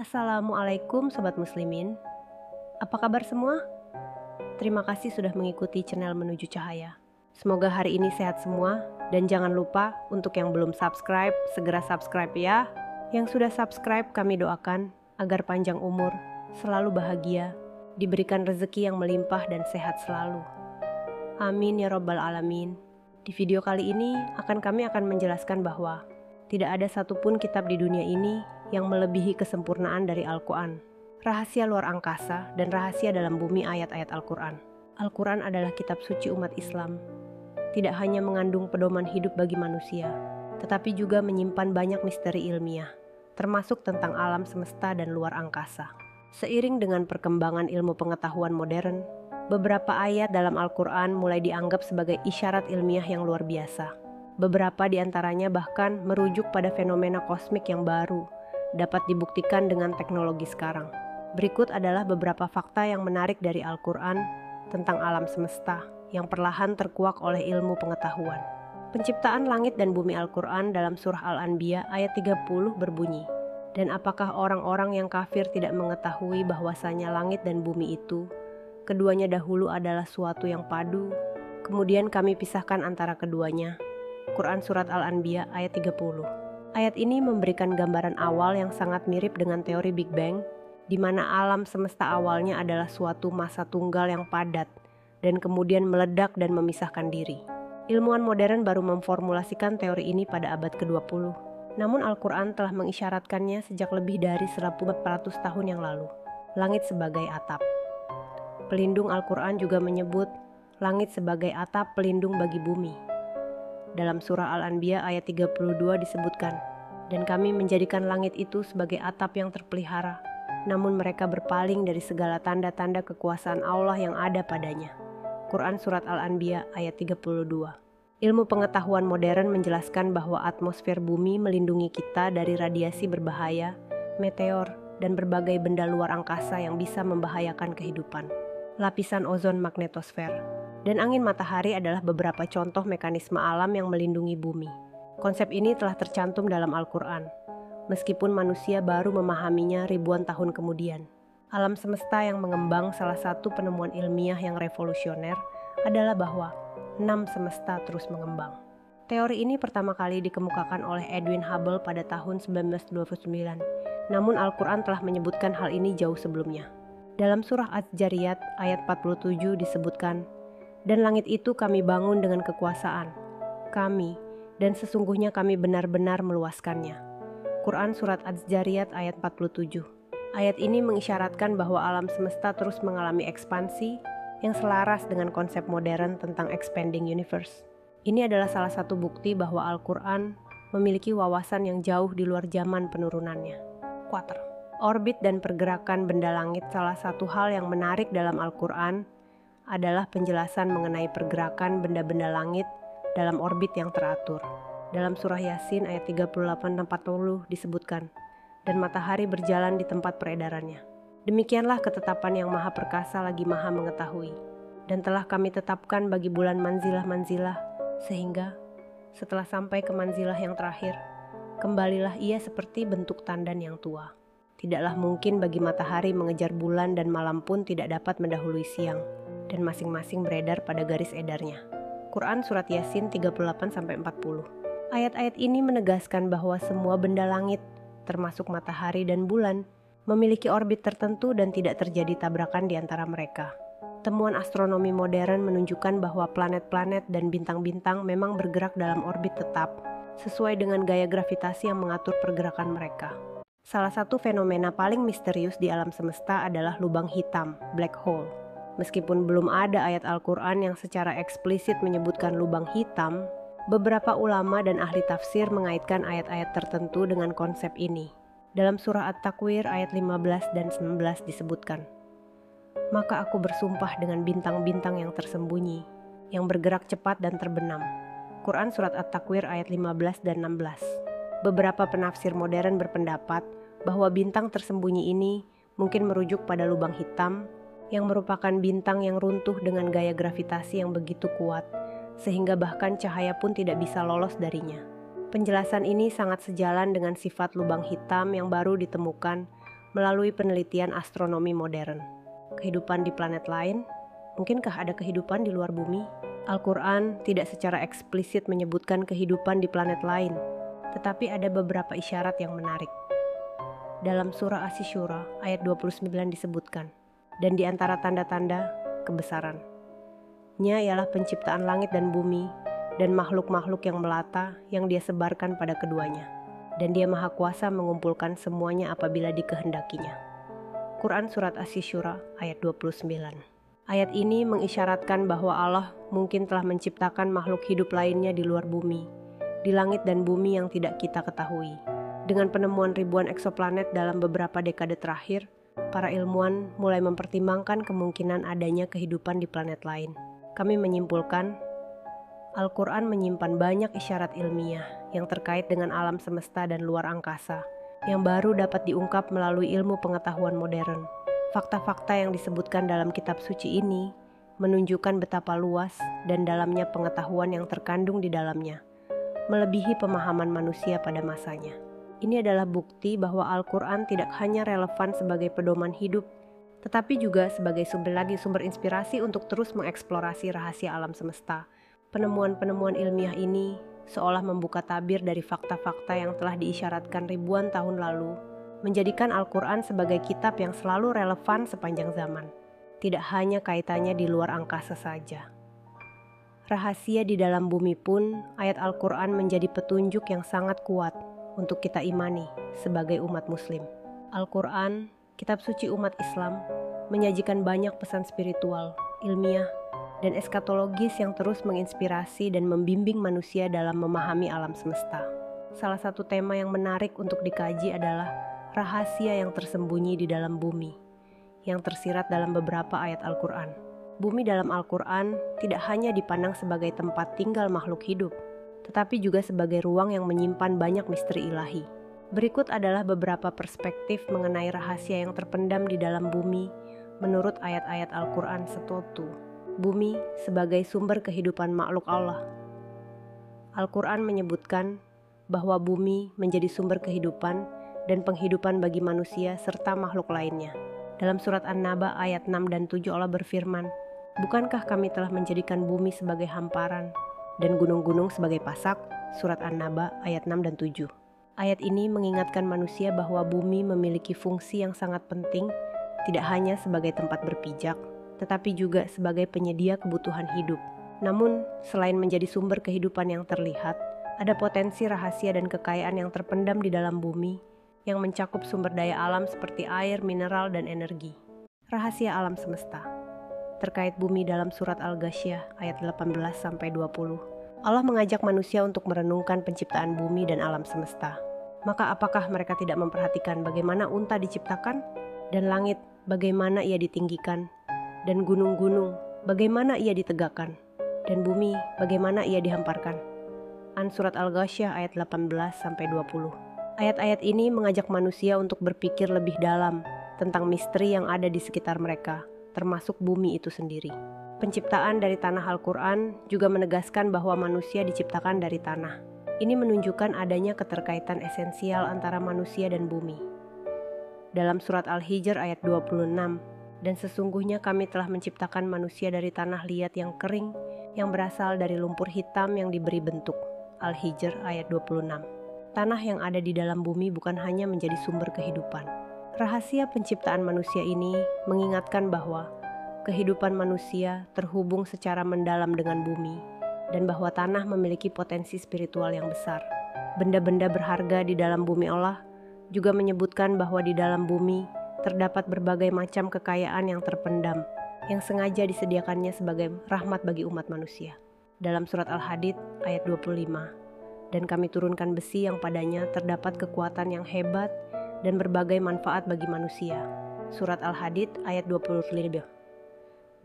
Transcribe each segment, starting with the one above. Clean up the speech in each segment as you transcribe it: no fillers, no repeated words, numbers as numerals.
Assalamualaikum Sobat Muslimin. Apa kabar semua? Terima kasih sudah mengikuti channel Menuju Cahaya. Semoga hari ini sehat semua. Dan jangan lupa untuk yang belum subscribe, segera subscribe ya. Yang sudah subscribe kami doakan agar panjang umur, selalu bahagia, diberikan rezeki yang melimpah dan sehat selalu. Amin ya Rabbal Alamin. Di video kali ini kami akan menjelaskan bahwa tidak ada satupun kitab di dunia ini yang melebihi kesempurnaan dari Al-Quran. Rahasia luar angkasa dan rahasia dalam bumi ayat-ayat Al-Quran. Al-Quran adalah kitab suci umat Islam. Tidak hanya mengandung pedoman hidup bagi manusia, tetapi juga menyimpan banyak misteri ilmiah, termasuk tentang alam semesta dan luar angkasa. Seiring dengan perkembangan ilmu pengetahuan modern, beberapa ayat dalam Al-Quran mulai dianggap sebagai isyarat ilmiah yang luar biasa. Beberapa di antaranya bahkan merujuk pada fenomena kosmik yang baru, dapat dibuktikan dengan teknologi sekarang. Berikut adalah beberapa fakta yang menarik dari Al-Quran tentang alam semesta yang perlahan terkuak oleh ilmu pengetahuan. Penciptaan langit dan bumi Al-Quran dalam surah Al-Anbiya ayat 30 berbunyi, "Dan apakah orang-orang yang kafir tidak mengetahui bahwasanya langit dan bumi itu, keduanya dahulu adalah suatu yang padu, kemudian kami pisahkan antara keduanya." Quran Surat Al-Anbiya ayat 30. Ayat ini memberikan gambaran awal yang sangat mirip dengan teori Big Bang, di mana alam semesta awalnya adalah suatu massa tunggal yang padat, dan kemudian meledak dan memisahkan diri. Ilmuwan modern baru memformulasikan teori ini pada abad ke-20, namun Al-Quran telah mengisyaratkannya sejak lebih dari 1400 tahun yang lalu. Langit sebagai atap. Pelindung Al-Quran juga menyebut langit sebagai atap pelindung bagi bumi. Dalam surah Al-Anbiya ayat 32 disebutkan, "Dan kami menjadikan langit itu sebagai atap yang terpelihara, namun mereka berpaling dari segala tanda-tanda kekuasaan Allah yang ada padanya." Quran Surat Al-Anbiya ayat 32. Ilmu pengetahuan modern menjelaskan bahwa atmosfer bumi melindungi kita dari radiasi berbahaya, meteor, dan berbagai benda luar angkasa yang bisa membahayakan kehidupan. Lapisan ozon magnetosfer dan angin matahari adalah beberapa contoh mekanisme alam yang melindungi bumi. Konsep ini telah tercantum dalam Al-Quran, meskipun manusia baru memahaminya ribuan tahun kemudian. Alam semesta yang mengembang, salah satu penemuan ilmiah yang revolusioner adalah bahwa 6 semesta terus mengembang. Teori ini pertama kali dikemukakan oleh Edwin Hubble pada tahun 1929, namun Al-Quran telah menyebutkan hal ini jauh sebelumnya. Dalam surah Az-Zariyat ayat 47 disebutkan, "Dan langit itu kami bangun dengan kekuasaan kami, dan sesungguhnya kami benar-benar meluaskannya." Quran Surat Az-Zariyat ayat 47. Ayat ini mengisyaratkan bahwa alam semesta terus mengalami ekspansi yang selaras dengan konsep modern tentang expanding universe. Ini adalah salah satu bukti bahwa Al-Quran memiliki wawasan yang jauh di luar zaman penurunannya. Quater. Orbit dan pergerakan benda langit. Salah satu hal yang menarik dalam Al-Quran adalah penjelasan mengenai pergerakan benda-benda langit dalam orbit yang teratur. Dalam surah Yasin ayat 38-40 disebutkan, "Dan matahari berjalan di tempat peredarannya. Demikianlah ketetapan yang maha perkasa lagi maha mengetahui. Dan telah kami tetapkan bagi bulan manzilah-manzilah, sehingga setelah sampai ke manzilah yang terakhir, kembalilah ia seperti bentuk tandan yang tua. Tidaklah mungkin bagi matahari mengejar bulan dan malam pun tidak dapat mendahului siang, dan masing-masing beredar pada garis edarnya." Quran Surat Yasin 38-40. Ayat-ayat ini menegaskan bahwa semua benda langit, termasuk matahari dan bulan, memiliki orbit tertentu dan tidak terjadi tabrakan di antara mereka. Temuan astronomi modern menunjukkan bahwa planet-planet dan bintang-bintang memang bergerak dalam orbit tetap, sesuai dengan gaya gravitasi yang mengatur pergerakan mereka. Salah satu fenomena paling misterius di alam semesta adalah lubang hitam, black hole. Meskipun belum ada ayat Al-Quran yang secara eksplisit menyebutkan lubang hitam, beberapa ulama dan ahli tafsir mengaitkan ayat-ayat tertentu dengan konsep ini. Dalam surah At-Takwir ayat 15 dan 19 disebutkan, "Maka aku bersumpah dengan bintang-bintang yang tersembunyi, yang bergerak cepat dan terbenam." Quran Surat At-Takwir ayat 15 dan 16. Beberapa penafsir modern berpendapat bahwa bintang tersembunyi ini mungkin merujuk pada lubang hitam, yang merupakan bintang yang runtuh dengan gaya gravitasi yang begitu kuat, sehingga bahkan cahaya pun tidak bisa lolos darinya. Penjelasan ini sangat sejalan dengan sifat lubang hitam yang baru ditemukan melalui penelitian astronomi modern. Kehidupan di planet lain? Mungkinkah ada kehidupan di luar bumi? Al-Quran tidak secara eksplisit menyebutkan kehidupan di planet lain, tetapi ada beberapa isyarat yang menarik. Dalam surah Asy-Syura ayat 29 disebutkan, dan di antara tanda-tanda kebesaran. Nya ialah penciptaan langit dan bumi, dan makhluk-makhluk yang melata yang Dia sebarkan pada keduanya. Dan Dia maha kuasa mengumpulkan semuanya apabila dikehendakinya. Quran Surat Asy-Syura ayat 29. Ayat ini mengisyaratkan bahwa Allah mungkin telah menciptakan makhluk hidup lainnya di luar bumi, di langit dan bumi yang tidak kita ketahui. Dengan penemuan ribuan eksoplanet dalam beberapa dekade terakhir, para ilmuwan mulai mempertimbangkan kemungkinan adanya kehidupan di planet lain. Kami menyimpulkan, Al-Quran menyimpan banyak isyarat ilmiah yang terkait dengan alam semesta dan luar angkasa, yang baru dapat diungkap melalui ilmu pengetahuan modern. Fakta-fakta yang disebutkan dalam kitab suci ini menunjukkan betapa luas dan dalamnya pengetahuan yang terkandung di dalamnya, melebihi pemahaman manusia pada masanya. Ini adalah bukti bahwa Al-Quran tidak hanya relevan sebagai pedoman hidup, tetapi juga sebagai sumber inspirasi untuk terus mengeksplorasi rahasia alam semesta. Penemuan-penemuan ilmiah ini seolah membuka tabir dari fakta-fakta yang telah diisyaratkan ribuan tahun lalu, menjadikan Al-Quran sebagai kitab yang selalu relevan sepanjang zaman, tidak hanya kaitannya di luar angkasa saja. Rahasia di dalam bumi pun, ayat Al-Quran menjadi petunjuk yang sangat kuat untuk kita imani sebagai umat muslim. Al-Quran, kitab suci umat Islam, menyajikan banyak pesan spiritual, ilmiah, dan eskatologis yang terus menginspirasi dan membimbing manusia dalam memahami alam semesta. Salah satu tema yang menarik untuk dikaji adalah rahasia yang tersembunyi di dalam bumi, yang tersirat dalam beberapa ayat Al-Quran. Bumi dalam Al-Quran tidak hanya dipandang sebagai tempat tinggal makhluk hidup, tetapi juga sebagai ruang yang menyimpan banyak misteri ilahi. Berikut adalah beberapa perspektif mengenai rahasia yang terpendam di dalam bumi menurut ayat-ayat Al-Quran setutu. Bumi sebagai sumber kehidupan makhluk Allah. Al-Quran menyebutkan bahwa bumi menjadi sumber kehidupan dan penghidupan bagi manusia serta makhluk lainnya. Dalam surat An-Naba ayat 6 dan 7 Allah berfirman, "Bukankah kami telah menjadikan bumi sebagai hamparan dan gunung-gunung sebagai pasak?" Surat An-Naba ayat 6 dan 7. Ayat ini mengingatkan manusia bahwa bumi memiliki fungsi yang sangat penting, tidak hanya sebagai tempat berpijak, tetapi juga sebagai penyedia kebutuhan hidup. Namun, selain menjadi sumber kehidupan yang terlihat, ada potensi rahasia dan kekayaan yang terpendam di dalam bumi yang mencakup sumber daya alam seperti air, mineral, dan energi. Rahasia alam semesta. Terkait bumi dalam surat Al-Ghasyiyah ayat 18-20, Allah mengajak manusia untuk merenungkan penciptaan bumi dan alam semesta. Maka apakah mereka tidak memperhatikan bagaimana unta diciptakan? Dan langit, bagaimana ia ditinggikan? Dan gunung-gunung, bagaimana ia ditegakkan? Dan bumi, bagaimana ia dihamparkan? An surat Al-Ghasyiyah ayat 18-20. Ayat-ayat ini mengajak manusia untuk berpikir lebih dalam tentang misteri yang ada di sekitar mereka, termasuk bumi itu sendiri. Penciptaan dari tanah Al-Quran juga menegaskan bahwa manusia diciptakan dari tanah. Ini menunjukkan adanya keterkaitan esensial antara manusia dan bumi. Dalam surat Al-Hijr ayat 26, "Dan sesungguhnya kami telah menciptakan manusia dari tanah liat yang kering, yang berasal dari lumpur hitam yang diberi bentuk." Al-Hijr ayat 26. Tanah yang ada di dalam bumi bukan hanya menjadi sumber kehidupan. Rahasia penciptaan manusia ini mengingatkan bahwa kehidupan manusia terhubung secara mendalam dengan bumi, dan bahwa tanah memiliki potensi spiritual yang besar. Benda-benda berharga di dalam bumi Allah juga menyebutkan bahwa di dalam bumi terdapat berbagai macam kekayaan yang terpendam, yang sengaja disediakannya sebagai rahmat bagi umat manusia. Dalam surat Al-Hadid ayat 25, "Dan kami turunkan besi yang padanya terdapat kekuatan yang hebat dan berbagai manfaat bagi manusia." Surat Al-Hadid ayat 25.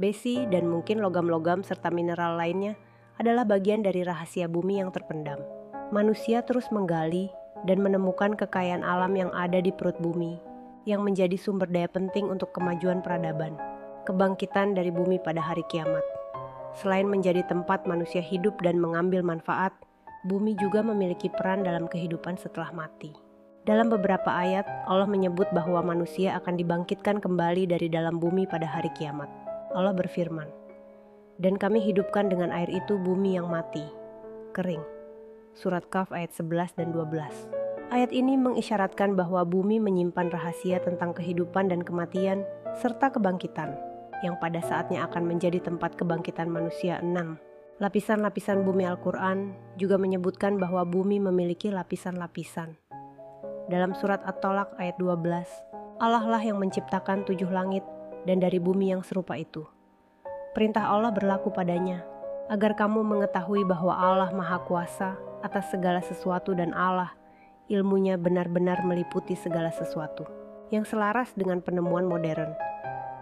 Besi dan mungkin logam-logam serta mineral lainnya adalah bagian dari rahasia bumi yang terpendam. Manusia terus menggali dan menemukan kekayaan alam yang ada di perut bumi, yang menjadi sumber daya penting untuk kemajuan peradaban, kebangkitan dari bumi pada hari kiamat. Selain menjadi tempat manusia hidup dan mengambil manfaat, bumi juga memiliki peran dalam kehidupan setelah mati. Dalam beberapa ayat, Allah menyebut bahwa manusia akan dibangkitkan kembali dari dalam bumi pada hari kiamat. Allah berfirman, "Dan kami hidupkan dengan air itu bumi yang mati, kering." Surat Kahf ayat 11 dan 12. Ayat ini mengisyaratkan bahwa bumi menyimpan rahasia tentang kehidupan dan kematian, serta kebangkitan, yang pada saatnya akan menjadi tempat kebangkitan manusia 6. Lapisan-lapisan bumi Al-Quran juga menyebutkan bahwa bumi memiliki lapisan-lapisan. Dalam surat At-Tolak ayat 12, Allah lah yang menciptakan 7 langit dan dari bumi yang serupa itu. Perintah Allah berlaku padanya, agar kamu mengetahui bahwa Allah Maha Kuasa atas segala sesuatu dan Allah, ilmunya benar-benar meliputi segala sesuatu. Yang selaras dengan penemuan modern,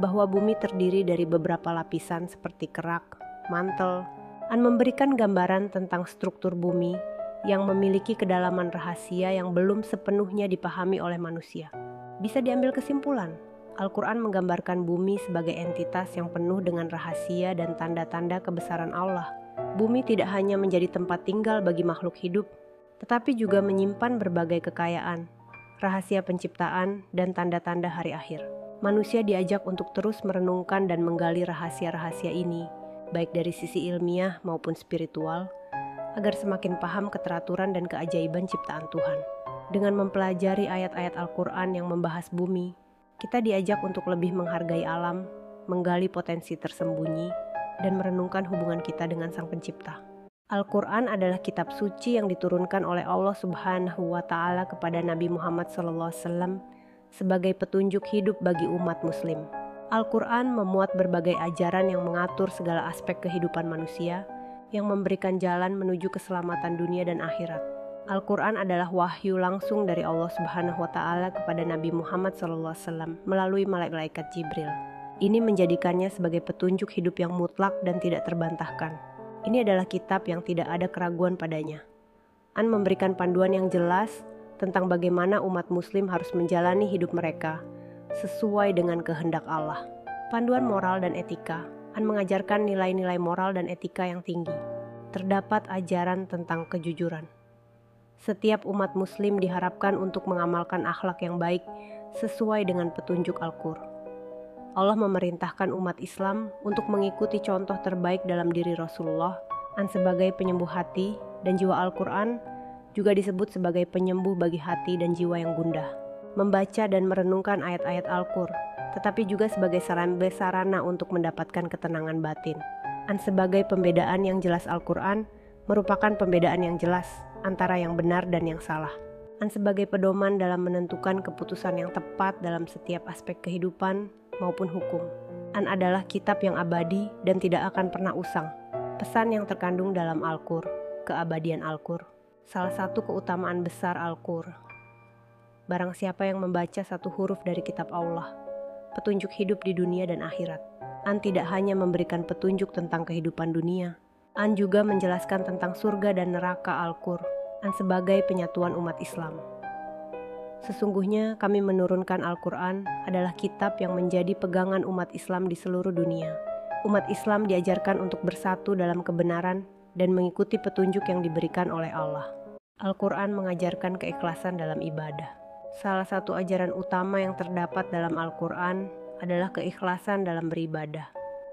bahwa bumi terdiri dari beberapa lapisan seperti kerak, mantel, dan memberikan gambaran tentang struktur bumi yang memiliki kedalaman rahasia yang belum sepenuhnya dipahami oleh manusia. Bisa diambil kesimpulan, Al-Quran menggambarkan bumi sebagai entitas yang penuh dengan rahasia dan tanda-tanda kebesaran Allah. Bumi tidak hanya menjadi tempat tinggal bagi makhluk hidup, tetapi juga menyimpan berbagai kekayaan, rahasia penciptaan, dan tanda-tanda hari akhir. Manusia diajak untuk terus merenungkan dan menggali rahasia-rahasia ini, baik dari sisi ilmiah maupun spiritual, agar semakin paham keteraturan dan keajaiban ciptaan Tuhan. Dengan mempelajari ayat-ayat Al-Quran yang membahas bumi, kita diajak untuk lebih menghargai alam, menggali potensi tersembunyi, dan merenungkan hubungan kita dengan Sang Pencipta. Al-Quran adalah kitab suci yang diturunkan oleh Allah Subhanahu wa Ta'ala kepada Nabi Muhammad SAW sebagai petunjuk hidup bagi umat Muslim. Al-Quran memuat berbagai ajaran yang mengatur segala aspek kehidupan manusia, yang memberikan jalan menuju keselamatan dunia dan akhirat. Al-Quran adalah wahyu langsung dari Allah Subhanahu wa Ta'ala kepada Nabi Muhammad SAW melalui malaikat Jibril. Ini menjadikannya sebagai petunjuk hidup yang mutlak dan tidak terbantahkan. Ini adalah kitab yang tidak ada keraguan padanya. An memberikan panduan yang jelas tentang bagaimana umat Muslim harus menjalani hidup mereka sesuai dengan kehendak Allah. Panduan moral dan etika mengajarkan nilai-nilai moral dan etika yang tinggi. Terdapat ajaran tentang kejujuran. Setiap umat Muslim diharapkan untuk mengamalkan akhlak yang baik sesuai dengan petunjuk Al-Qur'an. Allah memerintahkan umat Islam untuk mengikuti contoh terbaik dalam diri Rasulullah sebagai penyembuh hati, dan jiwa Al-Quran juga disebut sebagai penyembuh bagi hati dan jiwa yang gundah. Membaca dan merenungkan ayat-ayat Al-Qur'an tetapi juga sebagai sarana untuk mendapatkan ketenangan batin. Sebagai pembedaan yang jelas, Al-Quran merupakan pembedaan yang jelas antara yang benar dan yang salah. Sebagai pedoman dalam menentukan keputusan yang tepat dalam setiap aspek kehidupan maupun hukum. Adalah kitab yang abadi dan tidak akan pernah usang. Pesan yang terkandung dalam Al-Qur'an, keabadian Al-Qur'an, salah satu keutamaan besar Al-Qur'an. Barang siapa yang membaca satu huruf dari kitab Allah, petunjuk hidup di dunia dan akhirat. Tidak hanya memberikan petunjuk tentang kehidupan dunia, juga menjelaskan tentang surga dan neraka Al-Qur'an sebagai penyatuan umat Islam. Sesungguhnya kami menurunkan Al-Quran adalah kitab yang menjadi pegangan umat Islam di seluruh dunia. Umat Islam diajarkan untuk bersatu dalam kebenaran dan mengikuti petunjuk yang diberikan oleh Allah. Al-Quran mengajarkan keikhlasan dalam ibadah. Salah satu ajaran utama yang terdapat dalam Al-Quran adalah keikhlasan dalam beribadah.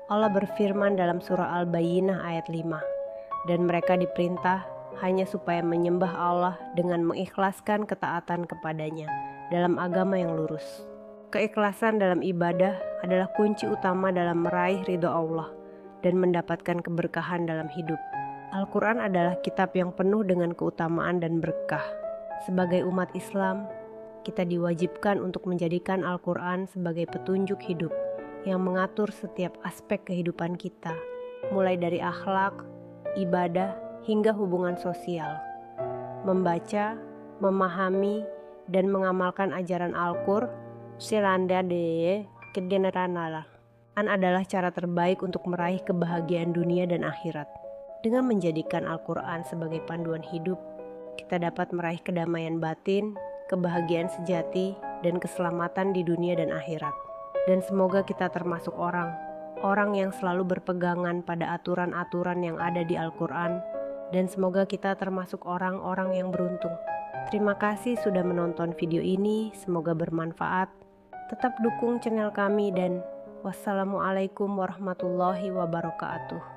Allah berfirman dalam surah Al-Bayyinah ayat 5, dan mereka diperintah hanya supaya menyembah Allah dengan mengikhlaskan ketaatan kepadanya dalam agama yang lurus. Keikhlasan dalam ibadah adalah kunci utama dalam meraih ridho Allah dan mendapatkan keberkahan dalam hidup. Al-Quran adalah kitab yang penuh dengan keutamaan dan berkah. Sebagai umat Islam, kita diwajibkan untuk menjadikan Al-Quran sebagai petunjuk hidup yang mengatur setiap aspek kehidupan kita, mulai dari akhlak, ibadah, hingga hubungan sosial. Membaca, memahami, dan mengamalkan ajaran Al-Qur'an adalah cara terbaik untuk meraih kebahagiaan dunia dan akhirat. Dengan menjadikan Al-Quran sebagai panduan hidup, kita dapat meraih kedamaian batin, kebahagiaan sejati, dan keselamatan di dunia dan akhirat. Dan semoga kita termasuk orang yang selalu berpegangan pada aturan-aturan yang ada di Al-Quran, dan semoga kita termasuk orang-orang yang beruntung. Terima kasih sudah menonton video ini, semoga bermanfaat. Tetap dukung channel kami dan wassalamualaikum warahmatullahi wabarakatuh.